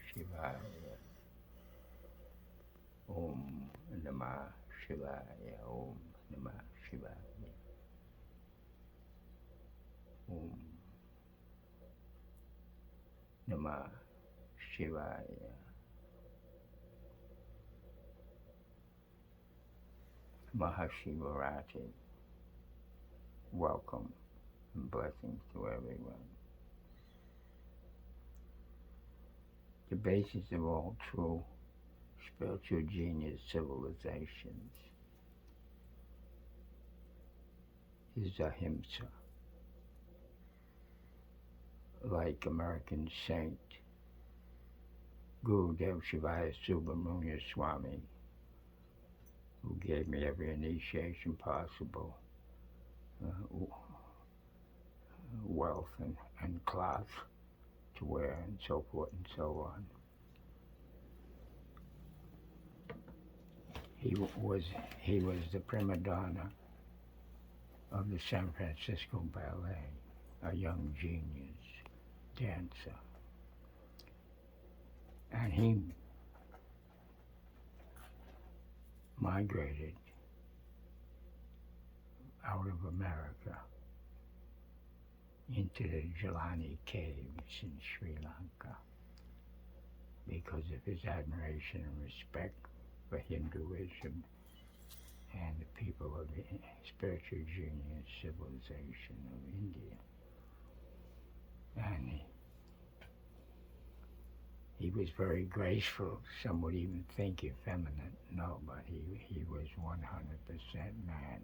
Shivaya. Om Namah Shivaya. Om Namah Shivaya. Om Namah Shivaya. Mahasivratri. Welcome and blessings to everyone. The basis of all true spiritual genius civilizations is ahimsa. Like American Saint Gurudev Shivaya Subramanya Swami, who gave me every initiation possible, wealth and cloth to wear and so forth and so on. He was the prima donna of the San Francisco Ballet, a young genius dancer. And he migrated out of America into the Jelani caves in Sri Lanka because of his admiration and respect for Hinduism and the people of the spiritual genius civilization of India. And he was very graceful. Some would even think effeminate. No, but he was 100% man.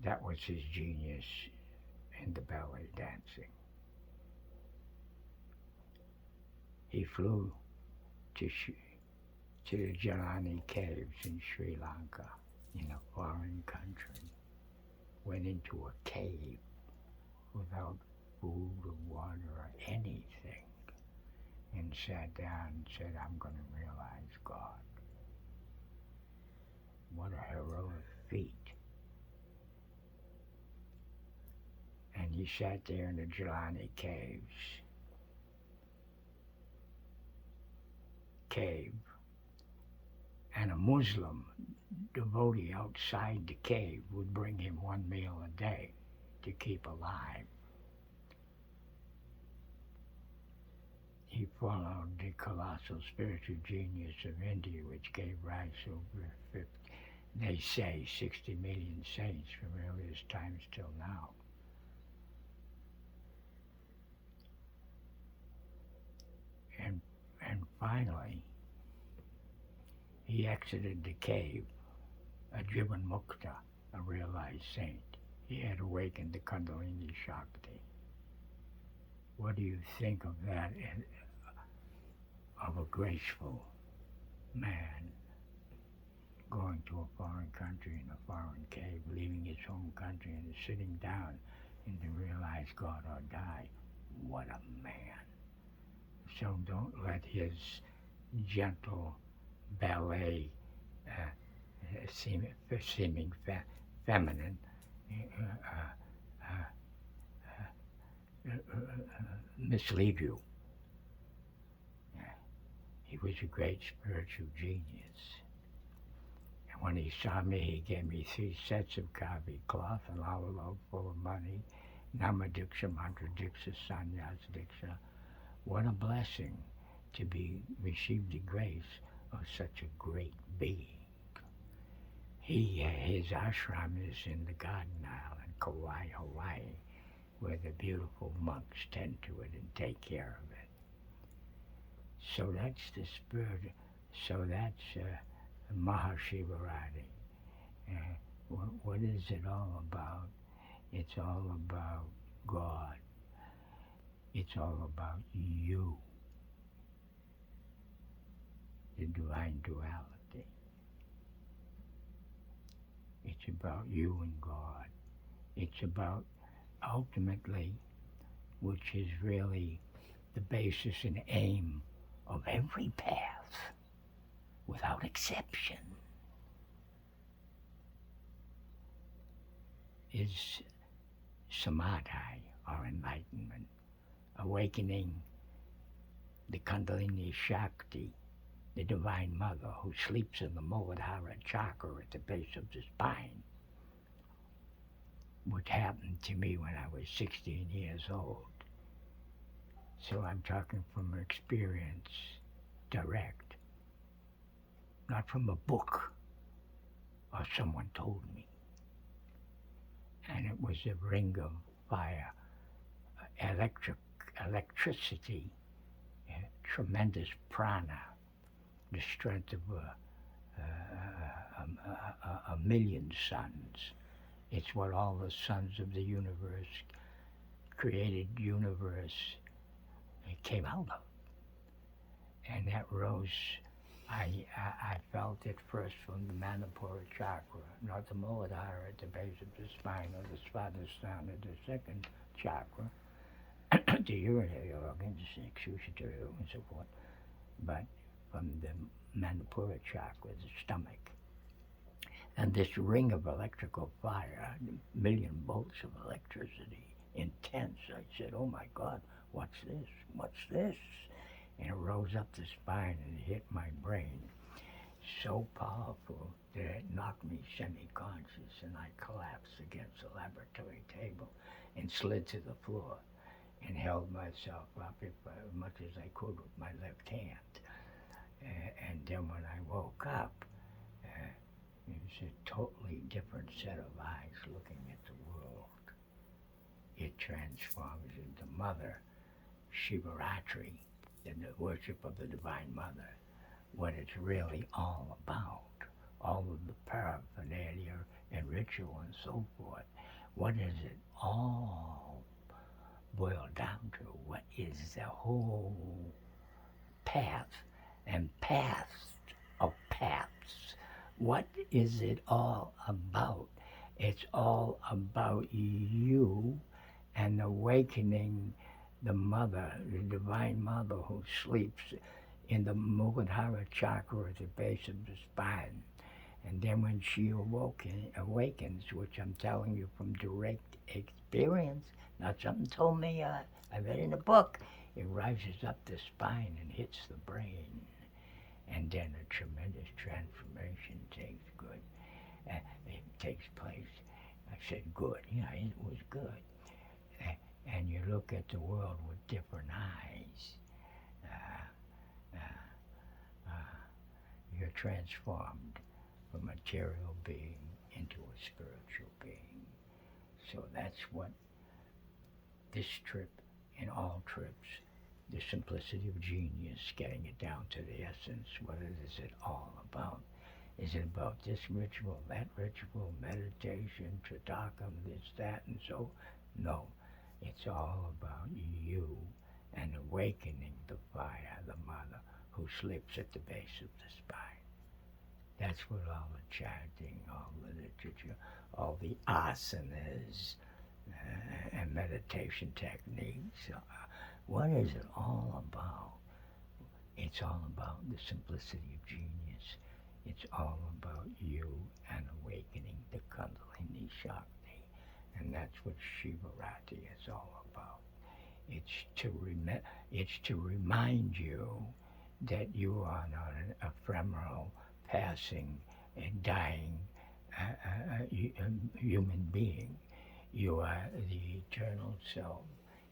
That was his genius in the ballet dancing. He flew to the Jelani caves in Sri Lanka, in a foreign country, went into a cave without food or water or anything, and sat down and said, I'm going to realize God. What a heroic feat. And he sat there in the Jelani cave, and a Muslim devotee outside the cave would bring him one meal a day to keep alive. He followed the colossal spiritual genius of India, which gave rise to over 50, they say 60 million saints from earliest times till now. And finally, he exited the cave, a Jivan Mukta, a realized saint. He had awakened the Kundalini Shakti. What do you think of that, of a graceful man going to a foreign country in a foreign cave, leaving his home country and sitting down and to realize God or die? What a man. So don't let his gentle ballet, seeming feminine, mislead you. He was a great spiritual genius. And when he saw me, he gave me 3 sets of kavi cloth, an envelope full of money, Nama Diksha, Mantra Diksha, Sannyas Diksha. What a blessing to receive the grace of such a great being. His ashram is in the Garden Isle in Kauai, Hawaii, where the beautiful monks tend to it and take care of it. So that's the spirit. So that's Mahasivratri. What is it all about? It's all about God. It's all about you, the divine duality. It's about you and God. It's about, ultimately, which is really the basis and aim of every path, without exception, is samadhi, or enlightenment, awakening the Kundalini Shakti, the Divine Mother, who sleeps in the Muladhara chakra at the base of the spine, which happened to me when I was 16 years old. So I'm talking from experience, direct, not from a book or someone told me. And it was a ring of fire, electricity, tremendous prana, the strength of a million suns. It's what all the suns of the universe, created universe, came out of. And that rose, I felt it first from the Manipura chakra, not the Muladhara at the base of the spine or the Svadhisthana at the second chakra, the urinary organs, excusatory and so forth, but from the Manipura chakra, the stomach. And this ring of electrical fire, a million volts of electricity, intense. I said, oh my God, what's this? What's this? And it rose up the spine and hit my brain. So powerful that it knocked me semi-conscious, and I collapsed against the laboratory table and slid to the floor and held myself up as much as I could with my left hand. And then when I woke up, it was a totally different set of eyes looking at the world. It transforms into Mother Shivaratri, in the worship of the Divine Mother, what it's really all about, all of the paraphernalia and ritual and so forth. What is it all boiled down to? What is the whole path and paths of paths? What is it all about? It's all about you and awakening the Mother, the Divine Mother who sleeps in the Muladhara chakra at the base of the spine. And then when she awakens, which I'm telling you from direct experience, not something told me, I read in a book, it rises up the spine and hits the brain. And then a tremendous transformation takes place. I said, good. Yeah, it was good. And you look at the world with different eyes. You're transformed from a material being into a spiritual being. So that's what this trip and all trips, the simplicity of genius, getting it down to the essence. What is it all about? Is it about this ritual, that ritual, meditation, tridakam, this, that, and so? No. It's all about you and awakening the fire, the Mother, who sleeps at the base of the spine. That's what all the chanting, all the literature, all the asanas and meditation techniques, what is it all about? It's all about the simplicity of genius. It's all about you and awakening the Kundalini Shakti. And that's what Shivarati is all about. It's to remind you that you are not an ephemeral, passing, and dying human being. You are the eternal self,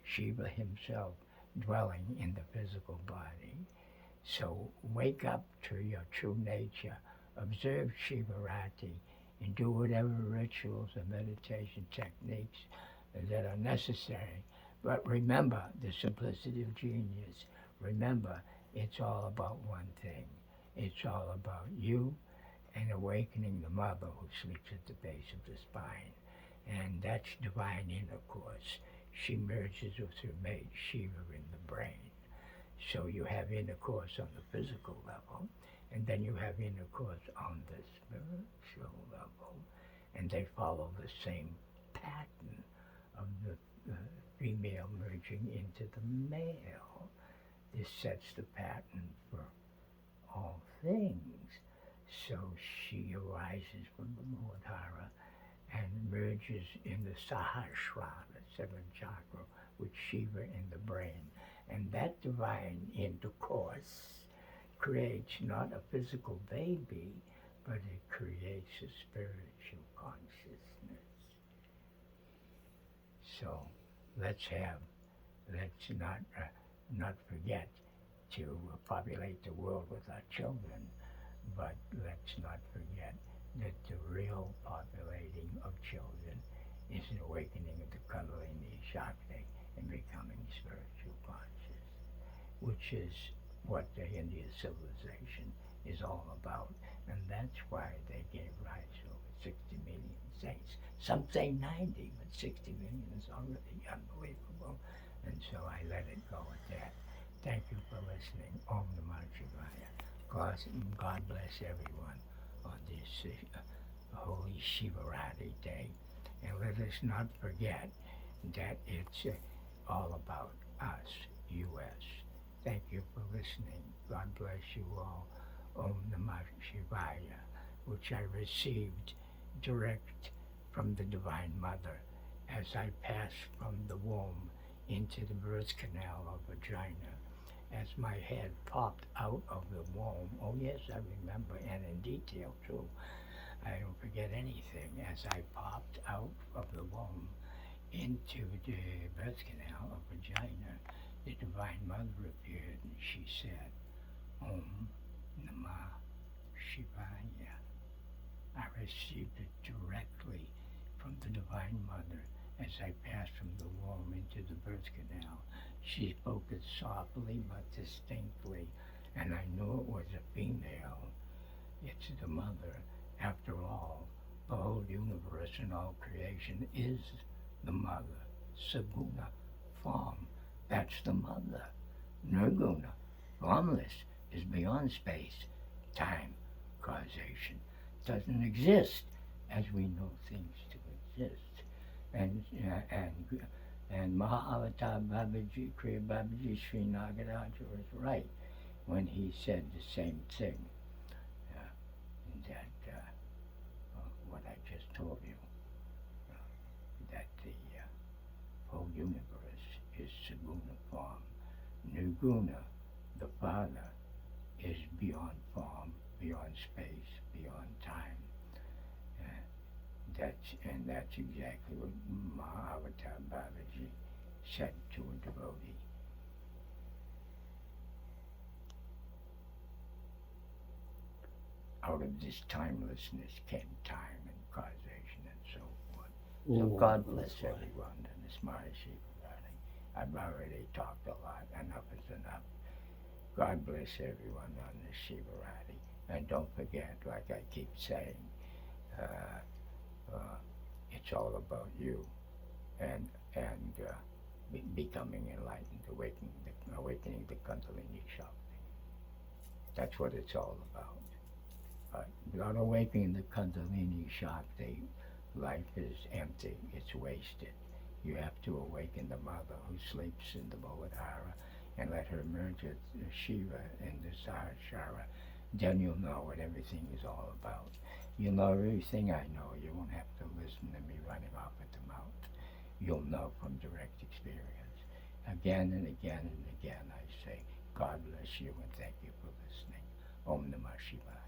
Shiva himself, dwelling in the physical body. So wake up to your true nature, observe Shivarati, and do whatever rituals and meditation techniques that are necessary. But remember the simplicity of genius. Remember, it's all about one thing. It's all about you and awakening the Mother who sleeps at the base of the spine. And that's divine intercourse. She merges with her mate, Shiva, in the brain. So you have intercourse on the physical level, and then you have intercourse on the spiritual level, and they follow the same pattern of the female merging into the male. This sets the pattern for all things. So she arises from the Muladhara and merges in the Sahasrara, the seventh chakra, with Shiva in the brain. And that divine intercourse creates not a physical baby, but it creates a spiritual consciousness. So let's not forget to populate the world with our children, but let's not forget that the real populating of children is an awakening of the Kundalini Shakti and becoming spiritual conscious, which is what the Indian civilization is all about. And that's why they gave rise to over 60 million saints. Some say 90, but 60 million is already unbelievable. And so I let it go at that. Thank you for listening. Om Namah Shivaya. God bless everyone on this Holy Shivaratri Day. And let us not forget that it's all about us, U.S. Thank you for listening. God bless you all. Om Namah Shivaya, which I received direct from the Divine Mother as I passed from the womb into the birth canal of vagina. As my head popped out of the womb, oh yes, I remember, and in detail too. I don't forget anything. As I popped out of the womb into the birth canal of vagina, the Divine Mother appeared and she said, Om Namah Shivaya. I received it directly from the Divine Mother as I passed from the womb into the birth canal. She spoke it softly but distinctly, and I knew it was a female. It's the Mother. After all, the whole universe and all creation is the Mother. Saguna, form, that's the Mother. Nirguna, formless, is beyond space, time, causation. Doesn't exist as we know things to exist. And Mahasivratri Babaji, Kriya Babaji, Sri Nagaraja was right when he said the same thing, that what I just told you, that the whole universe is Saguna form. Nirguna, the Father, is beyond form, beyond space, beyond time. That's exactly what Mahasivratri Babaji said to a devotee. Out of this timelessness came time and causation and so forth. So God bless everyone in this Mahasivratri. I've already talked a lot. Enough is enough. God bless everyone on this Shivaratri. And don't forget, like I keep saying, it's all about you and becoming enlightened, awakening the Kundalini Shakti. That's what it's all about. Without awakening the Kundalini Shakti, life is empty, it's wasted. You have to awaken the Mother who sleeps in the Muladhara and let her merge with Shiva in the Sahasrara. Then you'll know what everything is all about. You'll know everything I know. You won't have to listen to me running off at the mouth. You'll know from direct experience. Again and again and again I say, God bless you and thank you for listening. Om Namah Shivaya.